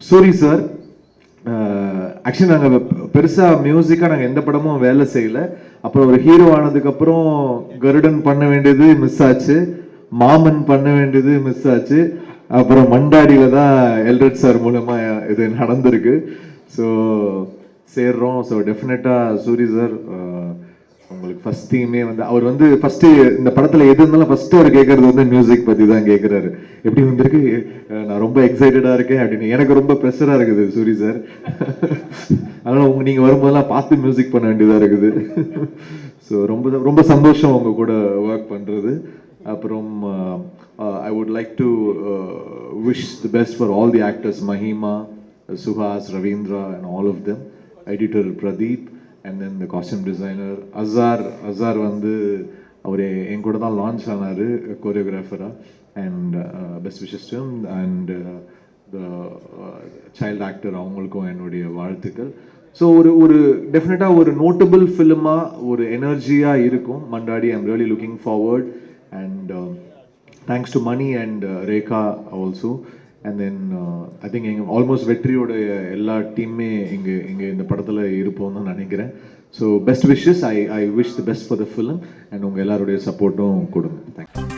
Suri sir, actually நாங்கள் பெருசாக மியூசிக்காக நாங்கள் எந்த படமும் வேலை செய்யலை. அப்புறம் ஒரு ஹீரோ ஆனதுக்கப்புறம் கருடன் பண்ண வேண்டியது மிஸ் ஆச்சு, மாமன் பண்ண வேண்டியது மிஸ் ஆச்சு, அப்புறம் மண்டாடியில் தான் எல்ரட் சார் மூலமாக இது நடந்திருக்கு. ஸோ சேர்றோம். ஸோ டெஃபினட்டாக சூரி சார் உங்களுக்கு ஃபர்ஸ்ட் தீமே வந்து அவர் வந்து ஃபர்ஸ்ட்டு இந்த படத்தில் எது இருந்தாலும் ஃபர்ஸ்ட்டு அவர் கேட்கறது வந்து மியூசிக் பற்றி தான் கேட்குறாரு. எப்படி வந்திருக்கு, நான் ரொம்ப எக்ஸைட்டடாக இருக்கேன் அப்படின்னு. எனக்கு ரொம்ப ப்ரெஷராக இருக்குது சூரி சார். அதனால் நீங்கள் வரும்போதெல்லாம் பார்த்து மியூசிக் பண்ண வேண்டியதாக இருக்குது. ஸோ ரொம்ப ரொம்ப சந்தோஷம் உங்கள் கூட ஒர்க் பண்ணுறது. அப்புறம் I would like to wish the best for all the actors, Mahima, Suhas, Ravindra and all of them, editor Pradeep, and then the costume designer Azhar வந்து அவர் என் கூட தான் லான்ச் ஆனார் கோரியோகிராஃபராக. And best wishes to him. And the child actor, அவங்களுக்கும் என்னுடைய வாழ்த்துக்கள். ஸோ ஒரு டெஃபினட்டாக ஒரு நோட்டபிள் ஃபிலிமாக ஒரு எனர்ஜியாக இருக்கும் மண்டாடி. I'm really looking forward. And thanks to Mani and Rekha also. And then I think எங்கள் ஆல்மோஸ்ட் வெற்றியோட எல்லா டீமே இங்கே இந்த படத்தில் இருப்போம்னு நினைக்கிறேன். So best wishes. I wish the best for the film. And உங்கள் எல்லாருடைய சப்போர்ட்டும் கொடுங்க. தேங்க்யூ.